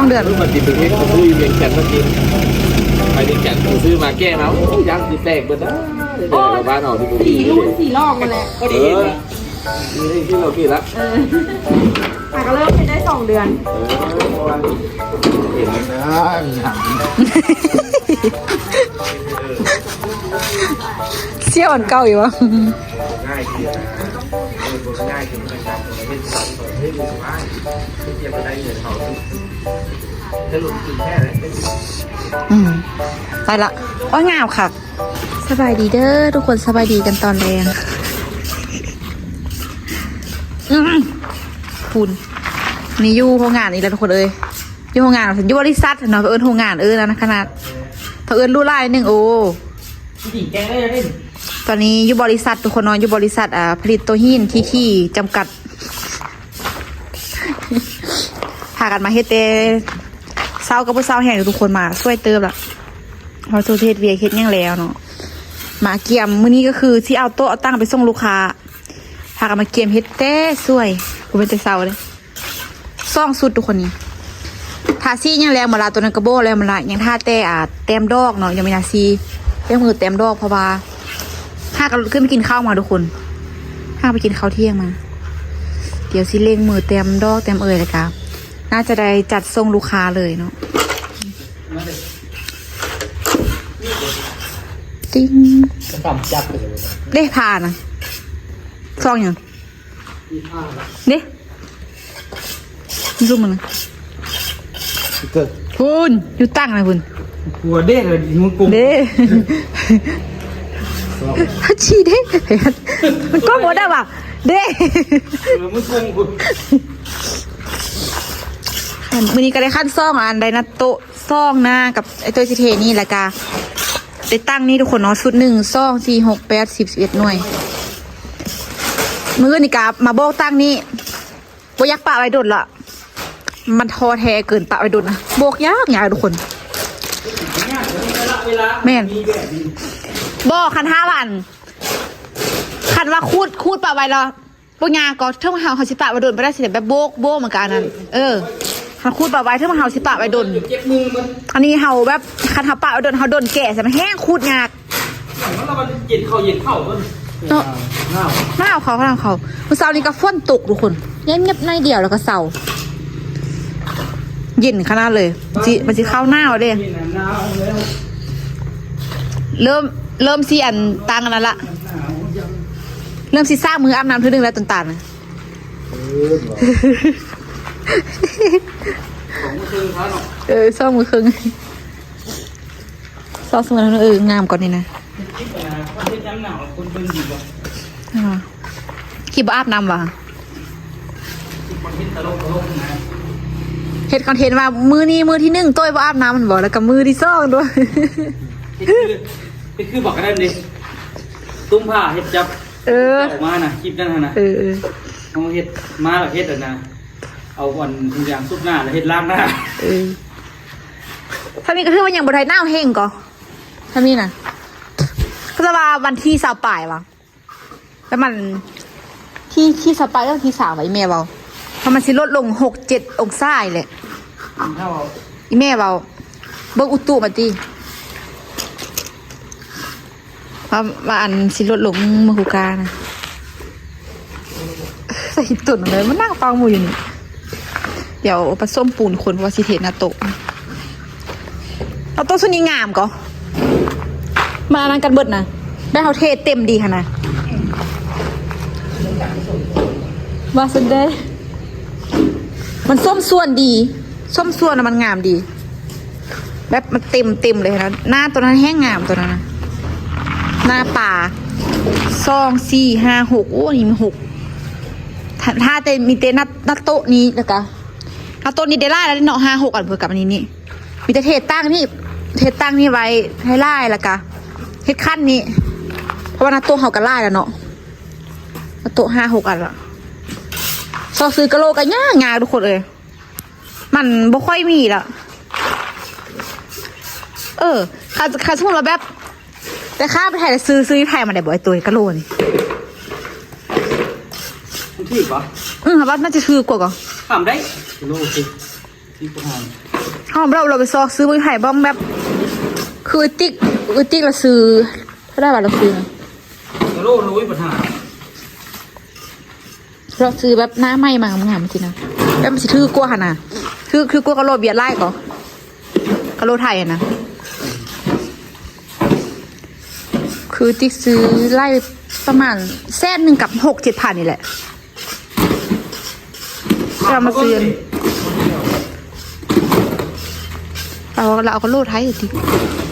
ต้องเดือนรู้มาติดตัวเองผมรู้อยู่เวียงแขนเมื่อกี้ไปเวียงแขนผมซื้อมาแก้เนาะยักษ์สีแตกเบิดนะเดี๋ยวบ้านออกที่ผมสี่รุ่นสี่ลอกมาแล้วนี่ที่เรากินละแต่ก็เริ่มได้2 เดือนเห็นไหมนะเชี่ยวอันเก่าอยู่วะง่ายขึ้นนะง่ายขึ้นนะครับเฮ้ยดูสบายที่เตรียมไปได้เงินเขาจะหลุดถึงแค่ไหนไปละว่างามค่ะสบายดีเด้อทุกคนสบายดีกันตอนแรงคุณนี่อยู่โรงงานนี่แหละทุกคนอยู่โรงงานถึงอยู่บริษัทเนาะโรงงานแล้วนะขนาดรู้ไล่นึงโอ้ตอนนี้อยู่บริษัททุกคนนอนอยู่บริษัทผลิตตัวหินที่จำกัดพากันมาเฮ็ดเศร้ากับผู้เศร้าแห่งทุกคนมาช่วยเติมละพอสุเทศเวียเฮ็ดยังแล้วเนาะมาเกียมมื้อนี้ก็คือที่เอาโต๊ะตั้งไปส่งลูกค้าพากันมาเกียมเฮ็ดแต่สวยกูเป็นแต่เศร้าเลยซ่องสุดทุกคนนี้ทาซี่ยังแรงมาลาตัวนั้นกระโบแล้วมาลายังท่าแต่เต็มดอกเนาะยังไม่นาซีเต็มมือเต็มดอกเพราะว่าห้ากันขึ้นไปกินข้าวมาทุกคนห้าไปกินข้าวเที่ยงมาเดี๋ยวสิเล่งมือเต็มดอกเต็มเลยครับน่าจะได้จัดส่งลูกค้าเลยเนาะติ้งเด้ผ่านะซองอย่างเด้รูปมันคุณอยู่ตั้งนะคุณหัวเด้เลยมึงกุ้งเด้ชีเด้มันก็หมดได้ป่ะเด้มึงกุ้งคุณมื้อนี้ก็ได้ขั้นซ่องอันใดนะโต๊ะซ่องหน้ากับไอตัวสิเทนี่แหละกาได้ตั้งนี่ทุกคนเนาะชุด1 2 4 6 8 10 11หน่วยมื้อนี่กามาโบกตั้งนี่บ่ยักปะไว้ดดละมันทอแท้เกินปะไว้ดดนะโบกยากทุกคนแม่นบอกคัน5 วันคันว่าคูดปะไว้แล้วพวกงาก็เท่าเขาสิปะไว้ดนไปได้สิแบบโบกเหมือนกันนั่นคันคูดปะไว้เท่าเขาสิปะไว้ดนอันนี้เขาแบบคันเขาปะไว้ดนเขาดนแก่ใช่ไหมแห้งคูดงากแล้วมันเย็นเข่าก็เนาะหน้าเขาเมื่อเช้านี้ก็ฝนตกทุกคนเงียบในเดียวแล้วก็เสาเย็นขนาดเลยมันจะเข้าหน้าเลยเริ่มซีอันตังกันนั่นละเริ่มซีซ่ามืออาบน้ำทีนึงแล้วตานๆนะซ่อมมือครึ่งซ่อมมือแล้วงามก่อนนี่นะคิดว่าอาบน้ำวะเฮ็ดคอนเทนต์ว่ามือนี้มือที่1ตัวว่าอาบน้ำมันบอกแล้วกับมือที่2ด้วยนี่คือบอกกันได้เลยตุ้มผ้าเฮ็ดจับออกมานะคลิปนั่นนะเอาเฮ็ดมาแบบเฮ็ดนะเอาวันทุกอย่างซุปหน้าแล้วเฮ็ดล้างหน้าถ้ามีก็คือว่าอย่างบไทยหน้าเฮงก็ถ้ามีน่ะก็จะว่าวันที่20 ปลายวะแล้วมันที่20 ปลายแล้วที่3ไว้แม่เบาเพราะมันสิลดลง6-7 องศาเลยอีแม่เบาเบิกอุตุมาตีว่าอันสิลดลงมาหูกานะใส่ตุ่นเลยมันนั่งฟังมูอยู่นี่เดี๋ยวผสมปูนคนว่าสิเทนาโตะเอาโต๊ะส่วนนี้งามก็มานั่งกันเบิดนะได้เขาเทเต็มดีค่ะนะว่าสันได้มันส้มส่วนดีส้มส่วนมันงามดีแบบมันเต็มเลยนะหน้าตัวนั้นแห้งงามตัวนั้นนะหน้าป่า2 4 5 6โอ้นี่มี6ถ้าแต่มีเตนัดโต๊ะนี้แล้วก็โต๊ะนี้ได้ไล่แล้วเนาะ5 6อันเพื่อกับอันนี้นี่มีแต่เทตั้งนี่ไว้ให้ไล่แล้วก็เฮ็ดขั้นนี้เพราะว่าโต๊ะเขาก็ไล่แล้วเนาะโต๊ะ5 6อันละซอซื้อกะโลกันง่ายทุกคนเลยมันบ่ค่อยมีละค่าสมมุติเราแบบแต่ค่าไปถ่ายซื้อที่ไทยมาได้บ่ไอตัวกะโลนี่ถูกปะครับว่าน่าจะถูกกว่าก็ทำได้กิโลสิ ที่ประธาน หอมเราไปซอกซื้อไปไห่บ้องแบบคือติ๊กเราซื้อถ้าได้บัตรเราซื้อนะ กะโลนุ้ยประธาน เราซื้อแบบหน้าไหม้มางามๆจริงนะแล้วมันสิถือกลัวขนาดคือกลัวกะโหลเบียดไล่ก่อกะโหลไทยนะคือติ๊กซื้อไล่ประมาณ100,000กับ6-7 พันนี่แหละเรามาซื้อเราเอากะโหลไทยสิ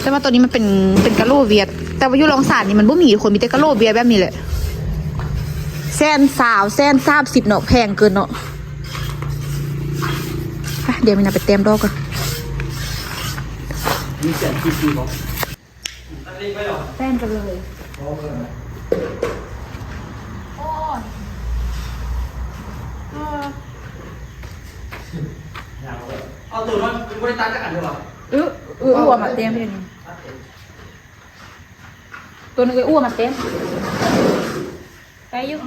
แต่ว่าตัวนี้มันเป็นกะโหลเวียดแต่ว่ายุลองสารนี่มันบ่มีคนมีแต่กะโหลเวียดแบบนี้แหละ130,000เนาะแพงเกินเนาะเดี๋ยวมินาไปเต็มดอกกัน มีแสนคิดดีบอกอันนี้ไปหรอ แต้มกันเลยเอาตัวนั้นเป็นบริษัทจักรเลยหรอ อ้วมาเต็มเลยตัวนึงอ้วมาเต็มไปยุ่ง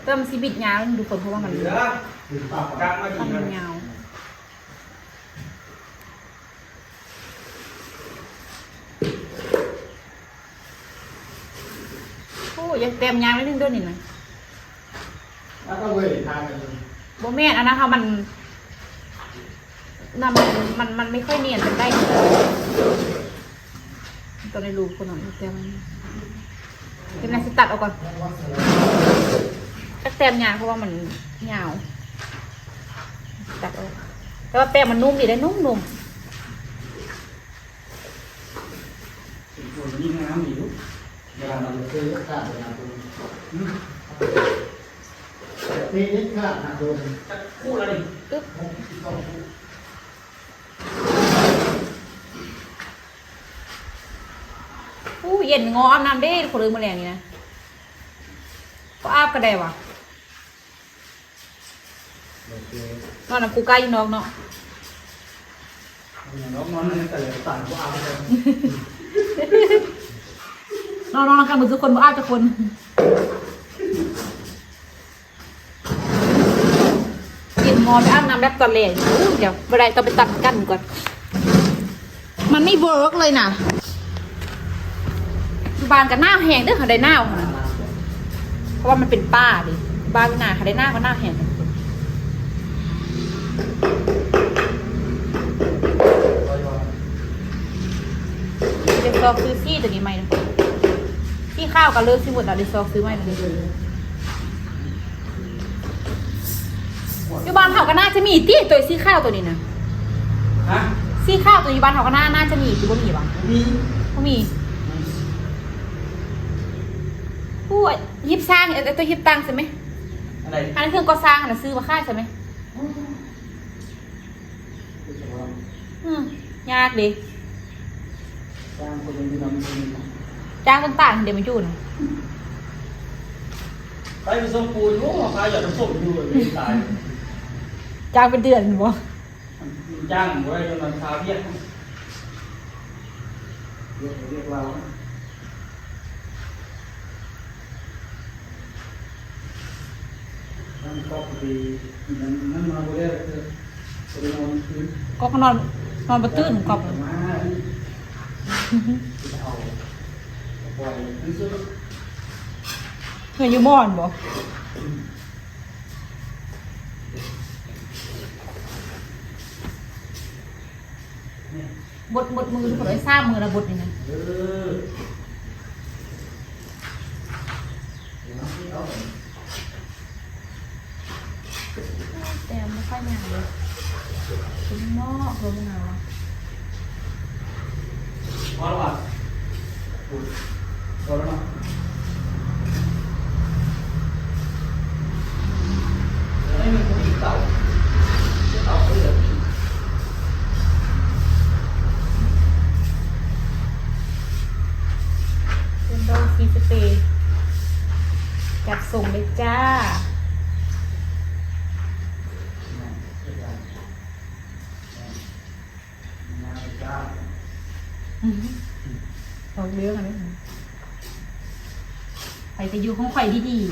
เติมซีบิดยาวดูคนเพราะว่ามัน เหลือการมาดี มันยาวโอ้ยังเต็มยางนิดนึงด้วยนี่นะแล้วก็เว้ยทางโบแม่นอันนั้นค่ะมันไม่ค่อยเนียนเป็นได้ตัวในรูปคนหน่อยเต็มเป็นอะไรสิตัดออกก่อนก็เต็มยางเพราะว่ามันยาวตัดออกแต่ว่าแป้งมันนุ่มดีได้นุ่มยิ่งน้ำอยู่เวลาเราซื้อข้าวเวลาดูนี่ข้าวนะดูคู่อะไรตึ๊บเย็นงออาบน้ำได้คนเลยมาแรงนี่นะก็อาบก็ได้วะนอนน้ำกูใกล้นอกเนาะ น้องนั่นแต่ละต่างก็อาบเลย นอนกันเหมือนทุกคนบ่อาบทุกคนกินมอไปอาบน้ำแบบตอนแรกเดี๋ยวเวลาต้องไปตัดกันก่อนมันไม่เวิร์กเลยนะบานกับหน้าแห้งเด้อค่ะได้หน้าเพราะว่ามันเป็นป้าดิบ้านหน้าค่ะได้หน้าก็หน้าแห้งเดี๋ยวซอกซื้อซี่ตัวนี้ไหมที่ข้าวกับเลิกที่หมดอ่ะเดี๋ยวซอกซื้อไหมอยู่บ้านเขาก็น่าจะมีที่ตัวซี่ข้าวตัวนี้นะซี่ข้าวตัวนี้บ้านเขาก็น่าจะมีคือว่ามีบ้างมีผู้ยิบสร้างตัวยิบตังใช่ไหมอะไรอันนี้เครื่องก็สร้างอันนั้นซื้อมาค่ายใช่ไหมยากดิจ้างต่างๆเดี๋ยวมันยุ่น ไปผสมปูนโอ้พายหยอดผสมอยู่ไม่ตาย จ้างเป็นเดือนหรือเปล่า จ้างไว้จนมันคาเรียกเรานั่นก็ดีนั่นมาเรื่อยๆจะนอนคืน ก็นอนบนตื้นกอบ มาเอาปล่อยที่สุด เงยยูมอนบ่บดมือทุกคนไอ้ซ่ามือระบดนี่นะแต่ไม่ค่อยงานเลยคุณนอกลมหนาว พอแล้วป่ะพอแล้วเนาะไม่มีคนเต่าก็เหลือเป็นโดนซีสเตย์จัดส่งเลยจ้าออกเรื่องอะไรไปจะอยู่ของข่อยดีๆ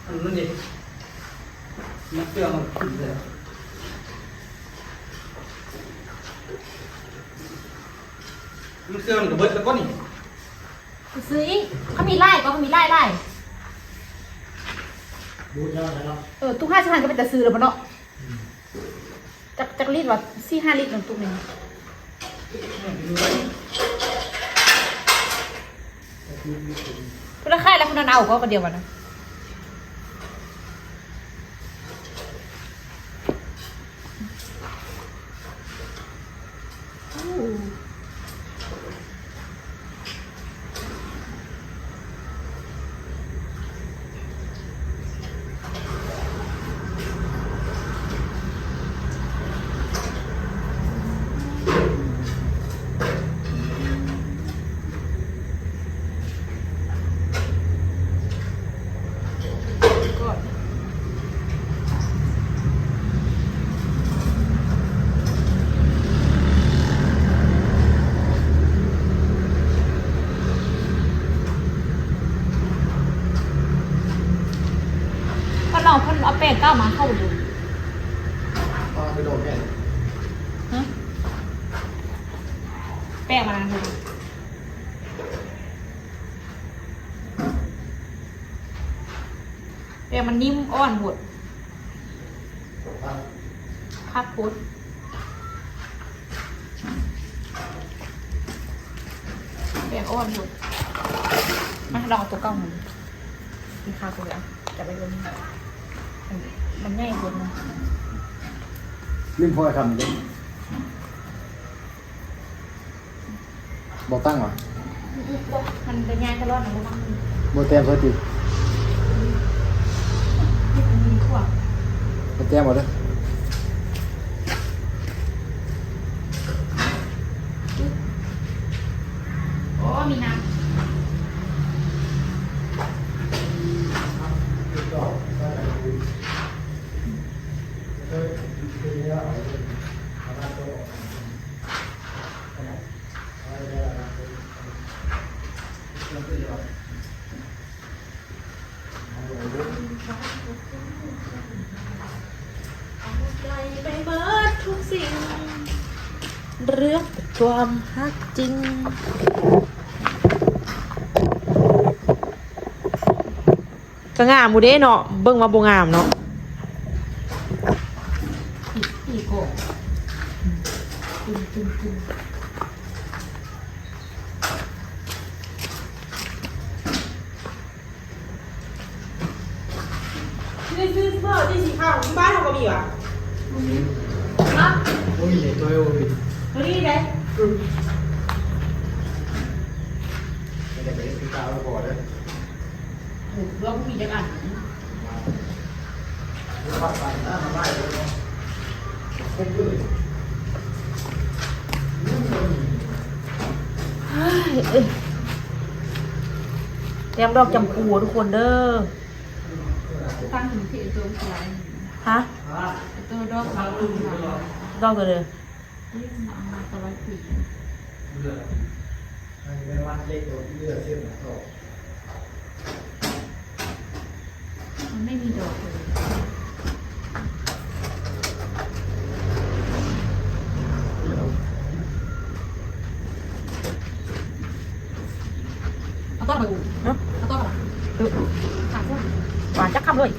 นั่นเองนักเรื่องมันขึ้นเลยมันเครื่องกับเบิร์ดแล้วก็นี่ ซื้ออีกเขามีไล่ก็เขามีไล่ดูแล้วนะครับ ตู้5 ชั้นก็เป็นแต่ซื้อแล้วมันเนาะจากลิตรว่า4-5 ลิตรหนึ่งตู้นึงคุณค่ายแล้วคุณนั่นเอาก็คนเดียวกันนะเราเพิ่นเอาแป้งก้าวมาเข้าดู ไปโดนแม่ ฮะแป้งมาดูแป้งมันนิ่มอ่อนหมดคักพุดแป้งอ่อนหมดมาลองเอาตัวเก้ามันมีค่าตัวแล้วจะไปดูมันง่ายกว่านะ ลิ้นพลอยทำดิบอกตั้งเหรอ มันเป็นง่ายตลอดนะมัน โบแต้มเพื่อตี มีขวบ โบแต้มหมดเลย โอ้มีน้ำไปเบิดทุกสิ่งเรื่องความฮักจริงก็งามมูเด้เนาะเบิ่งมาบ่งามเนาะอีโก้นี่ซื้อเสื้อที่สีขาวที่บ้านเราก็มีว่ะนะ โอ้ยตัวโอ้ย ตัวนี้ไง ไม่ได้ไปตีกาวก่อนเลย โอ้โหเรามีจักรอัน ปัดปัดหน้ามาไล่เลยเนาะเพิ่มเลย เตรียมดอกจำปูทุกคนเด้อ ตั้งถึงที่ตัวสวย ฮะ ตัวดอกเขาลุงมา ดอกตัวเด้อ สบายผี เป็นวันเล็กตัวที่เลือดเส้นหนาต่อ มันไม่มีดอกเลยเอาต้นไปอูเอาต้นไปขาดเสื้อ หวานจักคำเลย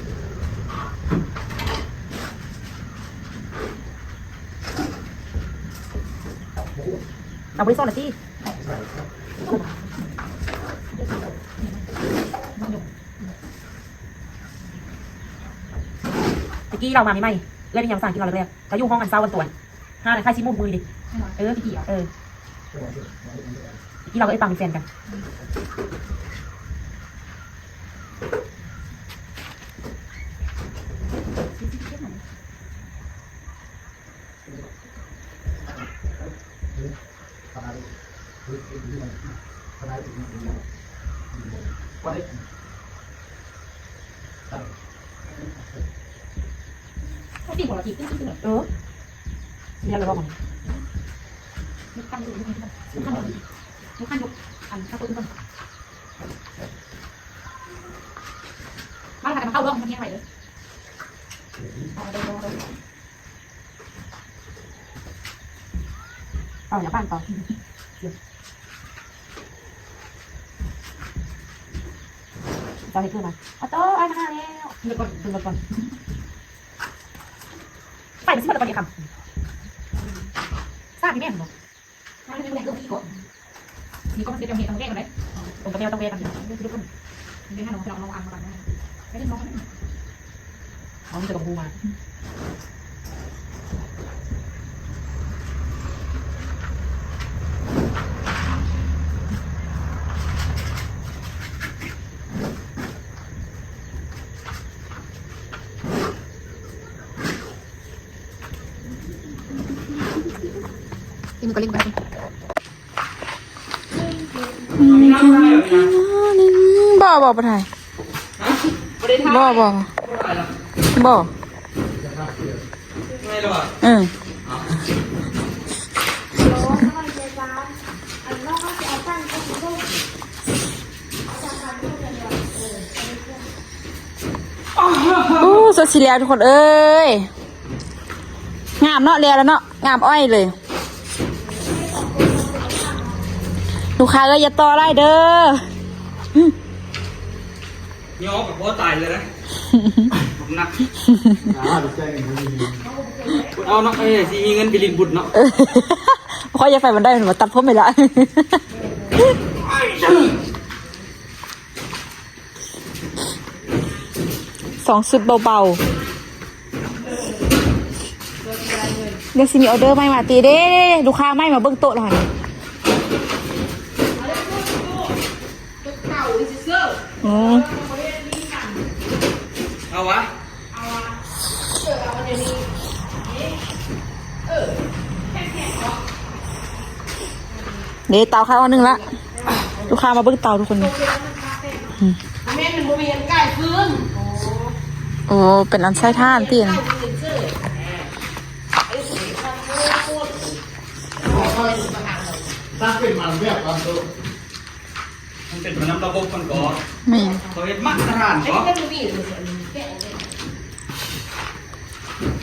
เอาไปซ่อนหน่อยสิตะกี้เรามาไม่เล่นยังสั่งกินเราแรกๆเขาอยู่ห้องอันเศร้าวันต่วน5 นาทีค่าชิมุกมือดิพี่ที่เราก็ไอ้ปังเป็นแฟนกันตีหัวเราตีขึ้นเนี่ยเราบอกมันมุกขั้นยกอันข้าวต้มก่อน เขาทำมาเข้าร่องมันยังไงเลยต่ออย่าบ้านต่อต่อให้เพื่อนมาโต้ไอ้มาแล้วเดี๋ยวก่อนไปมันสิมาตะกอนอย่าคำทราบที่แม่ผมบอกทราบที่แม่ต้องพี่ก่อนนี่ก็มันจะเป็นเหตุต้องแก้กันเลยผมกับแมวต้องแก้กันเดี๋ยวทุกคนเดี๋ยวให้น้องไปลองอ่านมาก่อนนะไม่ได้น้องเขาจะกับบูมามันก็เล่นไปบ่ปะไทยบ่ไม่หรอ โอ้สดสีแล้วทุกคนเอ้ยงามเนาะแล้วเนาะงามอ้อยเลยลูกค้าก็อย่าต่อไล่เด้ย้อกับพ่อตายเลยนะผมนักเอาเนาะสิมีเงินไปลินบุญเนาะ ค่อยจะไฟมันได้หนูตัดผมไปละ2 สุดเบาๆเดี๋ยวสิมีออเดอร์ไม่มาตีเด้ลูกค้าไม่มาเบิ้งโต๊ะแล้วค่ะเอาวะเดี๋ยวเตาข้าวนึงละลูกค้ามาเบิ้งเตาทุกคนเลยแม่เป็นโมเมนต์ใกล้พื้น โอ้เป็นอันใช้ท่านตีน ถ้าเป็นมันแบบตอนตัว มันเป็นน้ำระบบมันก่อน ไม่ เขาเห็นมาตรฐานก่อนมัน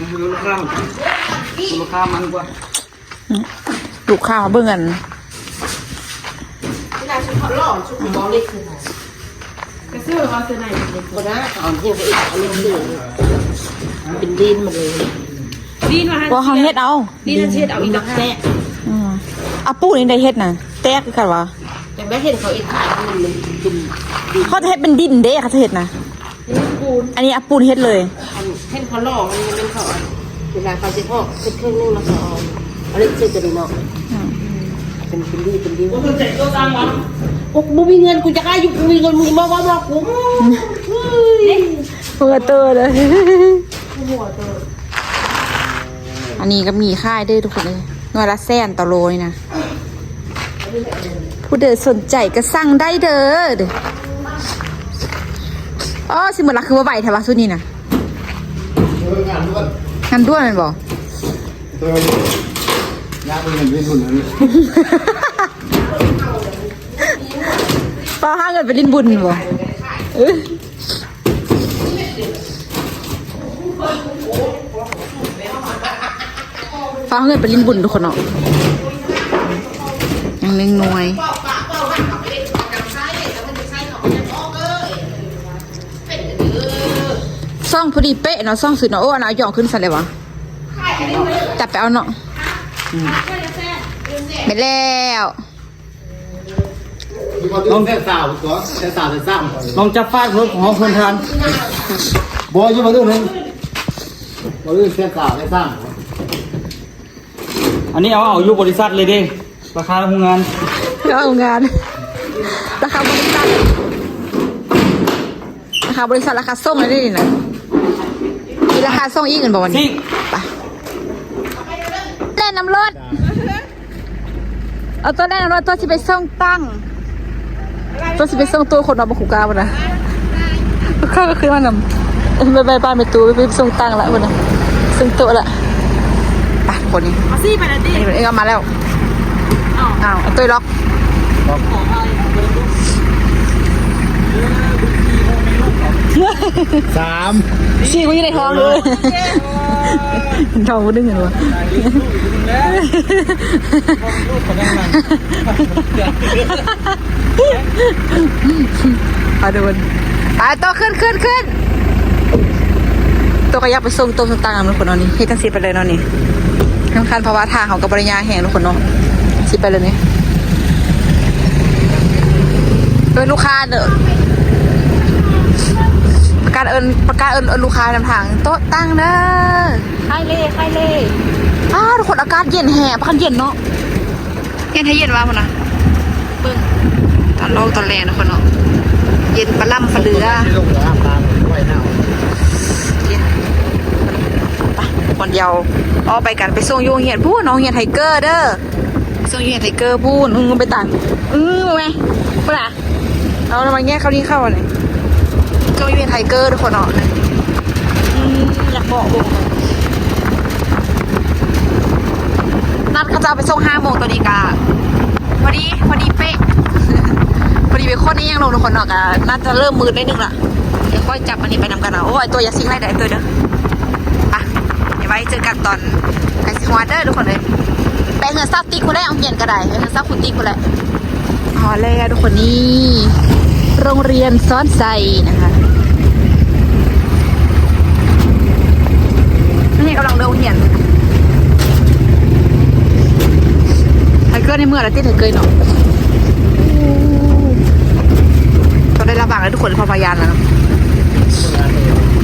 คือลูกค้าลูกค้ามันกว่า ลูกค้ามาเบิ้งกัน เวลาชุดเขาหล่อชุดของบอลเล็กคือไหนกระเสื้อเขาเสื้อไหนคนนะเอาเที่ยวไปอีกเอาเรื่องเรื่องเป็นดินมาเลยดินมา ว่าเขาเฮ็ดเอา ดินเช็ดเอาอีกแตะ อาปูนี่ได้เฮ็ดน่ะแตกคือกันวะ แต่ไม่เห็นเขาอีกขายมันเป็น เขาจะเฮ็ดเป็นดินเด้เขาจะเฮ็ดน่ะ ปูน อันนี้อาปูนเฮ็ดเลย เห็นเขาหล่อมันเป็นเขาเวลาเขาจะพอกเครื่องนึงแล้วเขาเอาเล็กเช็ดจะได้เนาะเป็นดีว่าคุณเจ็บตัวตังวะกูมีเงินกูจะกล้าอยู่กูมีเงินมึงมาว่ากูหัวเตอเลยอันนี้ก็มีค่ายด้วยทุกคนเลยหน่วยละแสนต่อโลนี่นะผู้เดินสนใจก็สั่งได้เด้ออ๋อสิเหมือนละคือว่าใบแถวสุดนี่นะ งานด้วน งานด้วนมันบอก ตัวยากเป็นเงินเป็นทุนเลย ป้าห้าเงินไปลิ้นบุญบอกฟ้าเงินไปลิ้นบุญทุกคนเนาะยังเล็งน้อยซ่องพอดีเป๊ะเนาะซ่องสุดเนาะโอ้อันเอาหย่องขึ้นสันเลยวะจับไปเอาเนาะไม่แล้ว ลองแค่สาวตัวแค่สาวจะสร้าง ลองจับฟาดรถของคนทาน บอยยังมาดูนึงมาดูแค่สาวได้สร้าง อันนี้เอาอยู่บริษัทเลยดิราคาโรงงาน เอางานราคาบริษัทราคาส่งอะไรได้ดินะมีราคาส่งอีกกันบอกวันนี้ไปแล่นน้ำรถเอาตัวแล่นน้ำรถตัวที่ไปส่งตั้งตัวที่ไปส่งตัวคนเอามาขู่กาวันนะข้าก็คือว่านำไปบ้านไปตู้ไปส่งตั้งละวันนะส่งตัวละไปคนนี้มาซี่ไปนะดิ เอ็งเอามาแล้วอ้าวตัวล็อก 3 ชี้กูอยู่ในท้องเลยท้องกูดึงเห็นวะไปดูมันไปต่อขึ้นตัวก็อยากไปส่งตัวต่างๆทุกคนเนาะนี่ให้ตั้งสิไปเลยเนาะนี่สำคัญเพราะว่าทางของกับบริญญาแห่งทุกคนเนาะสิไปเลยนี่ลูกค้าเด้อประกาศเอิญลูกค้านำทางโต๊ะตั้งเด้อใครเล่ทุกคนอากาศเย็นแห่พันเย็นเนาะเย็นให้เย็นว่าคนนะเบิ่งตอนโลกตอนแรงทุกคนเนาะเย็นปลาล่ำปลาเรือ ลงน้ำตามไว้หน้า ไปวันเดียวอ้อไปกันไปส่งโยงเหียนพูดน้องเหียนไทเกอร์เด้อส่งโยงเหียนไทเกอร์พูดไปต่างมาไหมพูดอ่ะเอาทำไมแง่เข้านี่เข้าอะไรส่งโยงเหียนไทเกอร์ทุกคนเนาะอยากบอกนัดเขาจะเอาไปส่ง5 โมงตัวนี้กะพอดีเป๊ะพอดีไปคนนี้ยังลงทุกคนเนาะกะน่าจะเริ่มมืดได้นึงละเดี๋ยวค่อยจับอันนี้ไปนำกันนะโอ้ยตัวอย่าซิงไรเด้อตัวเด้อเดี๋ยวไว้เจอกันตอนไอซิฮวาเดอร์ทุกคนเลยแปลงเงินซับติ๊กคุณได้เอาเงินก็ได้เงินซับคุณติ๊กคุณแหละอ๋อแล้วทุกคนนี่โรงเรียนซ้อนใส่นะคะนี่กำลังเดินเหียนไทเกอร์ในเมื่อไรที่ไทเกอร์เนาะตอนได้ระบางแล้วทุกคนพอพยานแล้ว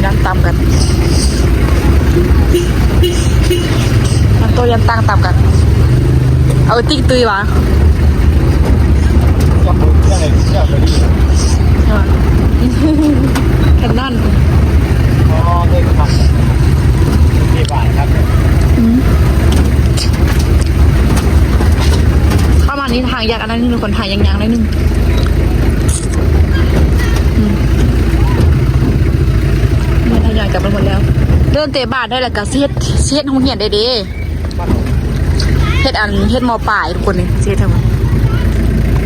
ยันตามกันมันตัวยันตั้งตามกันเอาติ๊กตุยวะแค่นั้น อ๋อเด็กครับกี่บาทครับ เข้ามานี้ทางยากอันนั้นนึงคนทางยางๆได้นึงเนี่ยทางยางกลับมาหมดแล้วเดินเตะบาทได้แหละกับเฮ็ดหงเหียนได้เด้เฮ็ดมอป่ายทุกคนนี่เฮ็ดทำไม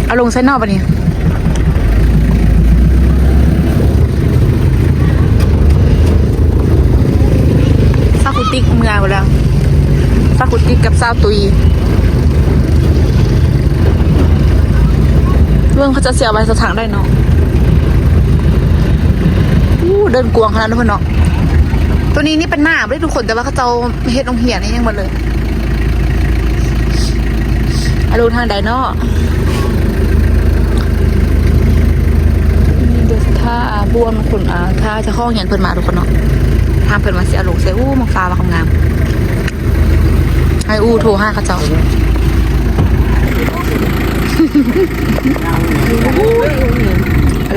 เอาลงไซนอกปะเนี่ยซาคุติกเมื่อหมดแล้วซาคุติกกับซาตุยเรื่องเขาจะเสียใบสถานได้เนาะเดินกวงขนาดนั้นเพื่อนเนาะตัวนี้นี่เป็นหน้าไม่ได้ทุกคนแต่ว่าเขาจะเฮ็ดลงเหียนี่ยังหมดเลยอารมณ์ทางใดเนาะเดี๋ยวถ้าบวมคุณถ้าจะข้องเหียนเพิ่นมาทุกคนเนาะทางเพิ่นมาเสียลงเสียมังฟ้ามาคำงามให้โทรห้าเขาเจ้า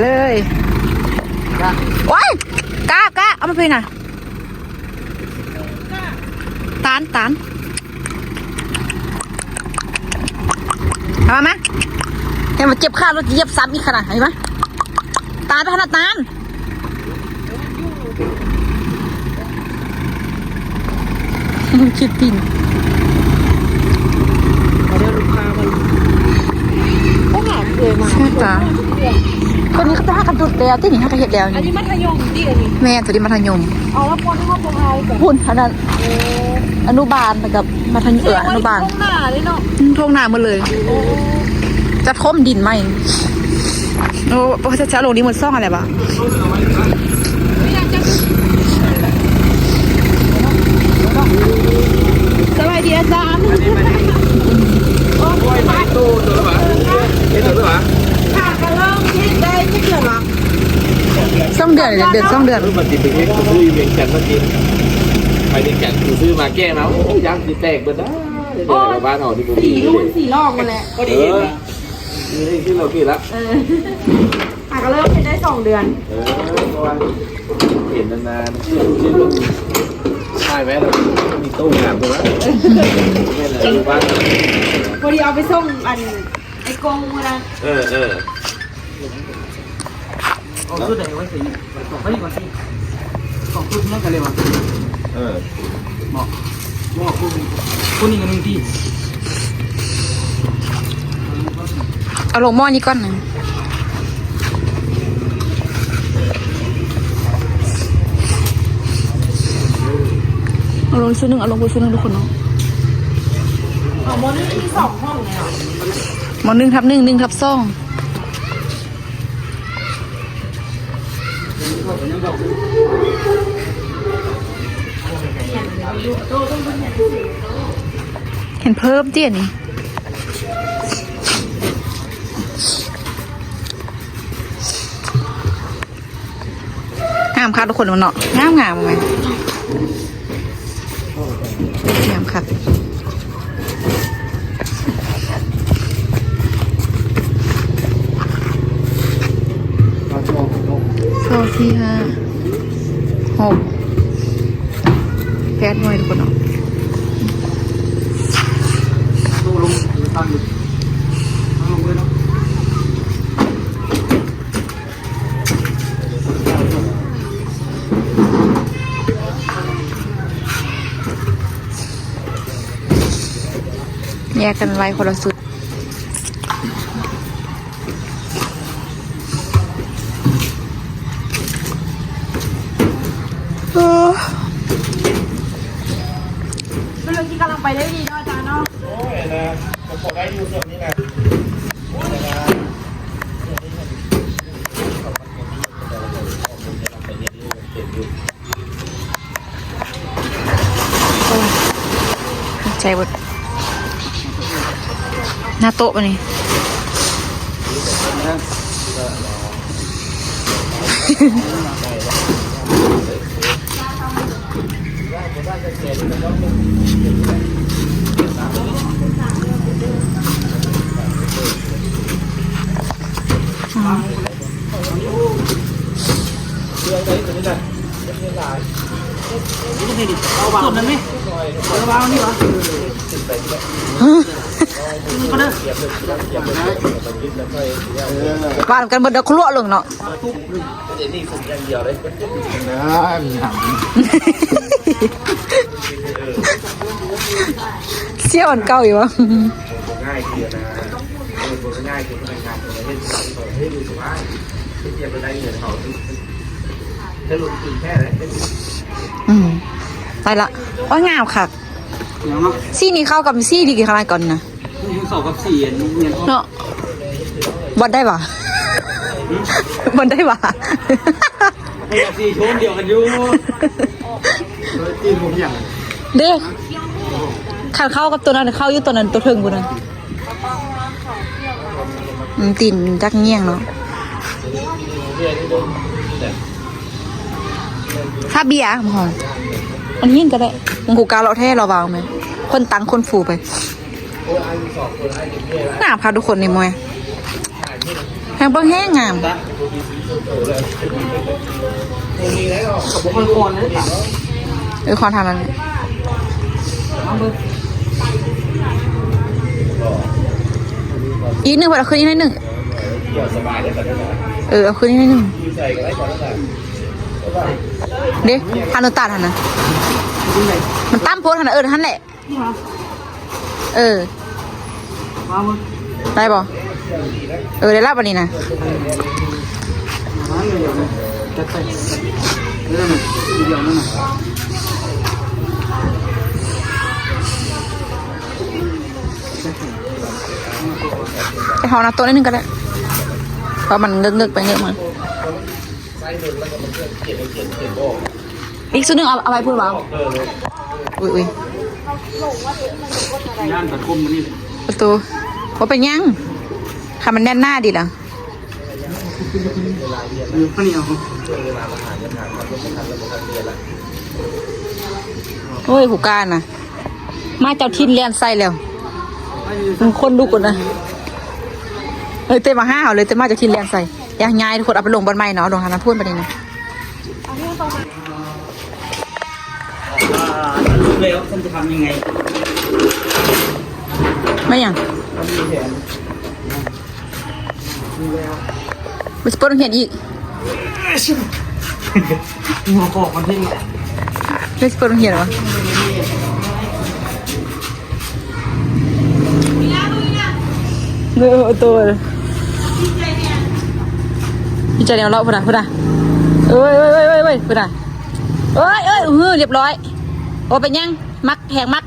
เลยว้ายกล้าเอามาเพลงหน่อยตานเอามาไหมเห็นมันเจ็บข้ารถเย็บซ้ำอีกขนาดเห็นไหมตานไปขนาดตานคิดติ่งเดี๋ยวลูกค้ามันก็หาเลยมาใช่จ้ะคนนี้เขาจะหากันจุดแล้วที่นี่เขาจะเห็ดแล้วนี่อันนี้มัธยมดิอันนี้แม่ตัวนี้มัธยมเอาแล้วปนที่ห้องปนไทยกับพุ่นขนาดอนุบาลกับมัธยมอนุบาลทุ่งนาเลยเนาะทุ่งนาหมดเลยจะท่มดินไหมโอ้พอจะลงนี้มันซ่องอะไรบ้างสวัสดีอาจารย์โอ้ยมาตู้ตัวหรอเฮ็ดตัวหรอค่ะก็เริ่มเฮ็ดได้ที่เดือนละ2 เดือนเดือน2 เดือนมันติดไปเองผมซื้อเวียงจันทร์มากินไปเวียงจันทร์ซื้อมาแก้มาโอ้ยักษ์ติดแตกเบิดนะเดี๋ยวบ้านออกที่บุรี4 รอบมาแล้วก็ดีนะนี่ที่เรากินละก็เริ่มเฮ็ดได้2 เดือนเพราะว่าเห็นนานๆชิ้นใช่ไหมเรามีตู้งามใช่ไหมนี่แหละบ้านพอดีเอาไปส่งไอ้กงมานะของชุดไหนไว้สิของไม่ก่อนสิของชุดนั่นกันเลยวะเหมาะคุณนี่กันหนึ่งที่เอาลงหม้อนี้ก่อนหนึ่ง เอาลงซื้อหนึ่งเอาลงไปซื้อหนึ่งทุกคนเนาะ มอนี่มี2ห้องเนี่ย หมอ1 ทับ 1 1 ทับ 2เห็นเพิ่มเตี้ยนี่งามค่ะทุกคนเนาะงามไหมงามค่ะ2 4 5 6 8 หน่วยทุกคนเนาะ ตู้ลงตั้งอยู่ลงเลยเนาะ แยกกันไว้คนละสุดเป็นเรื่องที่กำลังไปได้ดีเนาะอาจารย์เนาะ โอ้ยนะผมบอกได้อยู่ส่วนนี้นะใจบดหน้าโต๊ะปะนี่ส่วนนั้นไหมเอาวางนี่เหรอก็ได้ บ้านกันบนเดาครัวลงเนาะ นี่สุดอย่างเดียวเลย เสี่ยวอันเก่าอยู่วะ ง่ายเกียร์นะง่ายเกียร์พนักงานให้ดูสบายเกียร์ไปได้เงินเขาจะลงทุนแค่ไหน ไปละว่างามค่ะ เนาะ ซี่นี้เข้ากับซี่ดีกี่ขนาดก่อนนะ นี่2 กับ 4อันนี้เนี่ย เนาะบอลได้ปะบอลได้ปะ ให้กับ4โชนเดียวกันอยู่ ตีนผมอย่าง เด็กขันเข้ากับตัวนั้นเข้าอยู่ตัวนั้นตัวเทิงกูนะตีนจักเงี้ยงเนาะถ้าเบียร์หอมอันนี้ก็ได้มึงกูกาเราแท้เราเบาไหมคนตังคนฟูไปงามค่ะทุกคนในมวยแห้งเบิ้งแห้งงาม กับคนคนนะ คอนทานนั้นอีกหนึ่งพอเอาคืนอีกหนึ่งเอาคืนอีกหนึ่งเด็กทานโนตัดหันนะมันตั้มโพสหันนะท่านแหละมามึง ได้บ่ได้รับวันนี้นะ มาเดี๋ยวนะจะไปเรื่องนึงเดี๋ยวนั่นน่ะ ไปหอนาโต๊ะนิดนึงก็ได้เพราะมันเงึกๆไปเงึกมาอีกส่วนหนึ่งเอาไปพูดเบาอุ้ย ย่านตะคมนี่เลย ประตูว่าเป็นยังค่ะมันแน่นหน้าดีล่ะ อยู่ข้าวเหนียว โอ้ยหูการน่ะมาเจ้าทินเลียนไส้แล้วมึงคนดูก่อนนะเต้มาห้าเอาเลยเต้มาเจ้าทินเลียนไส้ยังไงทุกคนเอาไปลงบนไม้เนาะลงทางนั้นพูดไปเลยนะ รู้แล้วฉันจะทำยังไง ไม่ยังไปสปอร์ตเห็นอีก หัวโขกมันทิ้ง ไปสปอร์ตเห็นหรอเนื้อตัวพี่ใจเดียวเราพูดนะเอ้ยพูดนะเอ้ยเรียบร้อย โอ้เป็นยังมักแหงมัก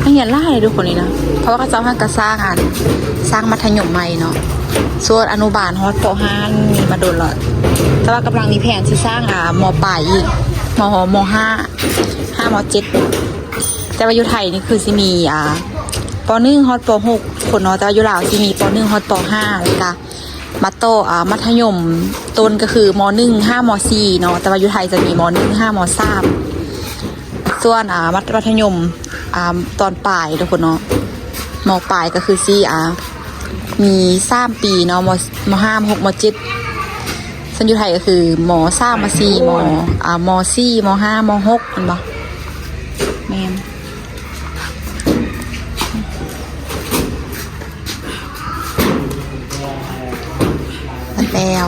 ไม่เห็นล่าเลยทุกคนนี่นะเพราะว่าเขาเจ้าห้างก็สร้างมัธยมใหม่เนาะส่วนอนุบาลฮอตป.5มีมาโดนหลอดแต่ว่ากำลังมีแผนที่สร้างม.ปลายอีกม.5 5ม.7 แต่ว่าอยู่ไทยนี่คือสิมีป.1 ฮอตป.6 คนเนาะแต่ว่าอยู่ลาวสิมีป.1 ฮอตป.5 แล้วก็มาโตมัธยมต้นก็คือม.1 5ม.4 เนาะแต่ว่าอยู่ไทยจะมีม.1 5ม.3 ส่วนมัธยมตอนปลายทุกคนเนาะม.ปลายก็คือมี3ปีเนาะม.5 ม.6 ม.7 ส่วนอยู่ไทยก็คือม.3 ม.4 ม.4 ม.5 ม.6 มันบ่แม่นแล้ว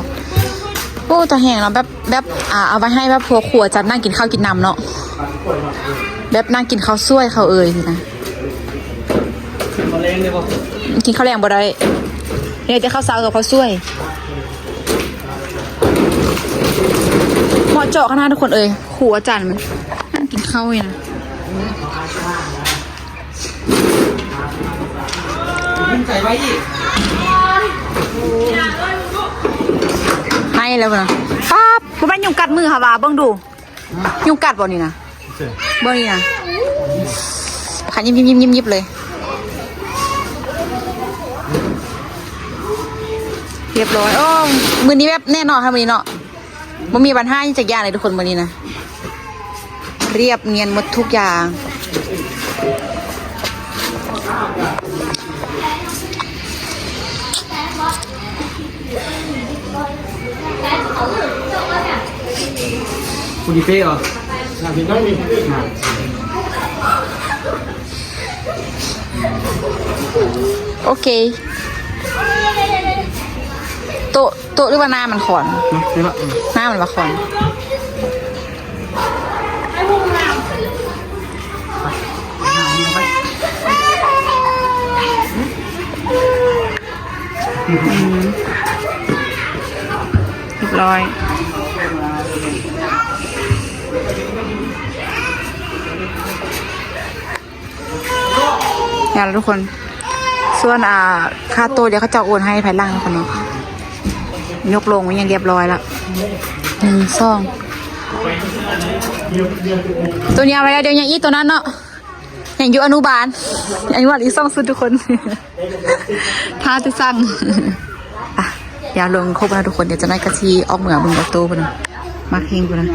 โอ้ตัวแห้งเนาะแบบเอาไว้ให้แบบพวกครัวจะนั่งกินข้าวกินน้ำเนาะแบบนั่งกินข้าวซ้วยข้าวเอ่ยนะ มาเล่นเลยป่ะ กินข้าวแรงบ่ได้เนี่ยจะข้าวเช้ากับข้าวซ้วยเหมาะเจาะขนาดทุกคนเอ่ยครูอาจารย์มันนั่งกินข้าวเลยนะ ใส่ไว้อีก ให้แล้วนะป๊าบบ่แม่นยุงกัดมือค่ะว่าเบิ่งดูยุงกัดบ่นี่นะเบิ่งนี่นะขันยิบเลยเรียบร้อยโอ้มื้อนี้แบบแน่นอนค่ะมื้อนี้เนาะบ่มีปัญหาจักอย่างเลยทุกคนมื้อนี้นะเรียบเนียนหมดทุกอย่างคุณดีเฟ่เหรอ โอเคโตหรือว่าหน้ามันขอน นี่ละ หน้ามันว่าขอนเรียบร้อยอย่างทุกคนส่วนค่าตัวเดี๋ยวเขาจะโอนให้ภายหลังคนเนาะยกลงไว้ยังเรียบร้อยแล้ว2ตัวนี้เอาไว้แล้วเดี๋ยวยังอีตัวนั้นเนาะยังอยู่อนุบาลยังอยู่อีก2สุดทุกคนถ้าจะสั่งอย่าลงครบนะทุกคนเดี๋ยวจะได้กะทิออกเหนือบึงกระโตไปนะมาเฮงไปนะ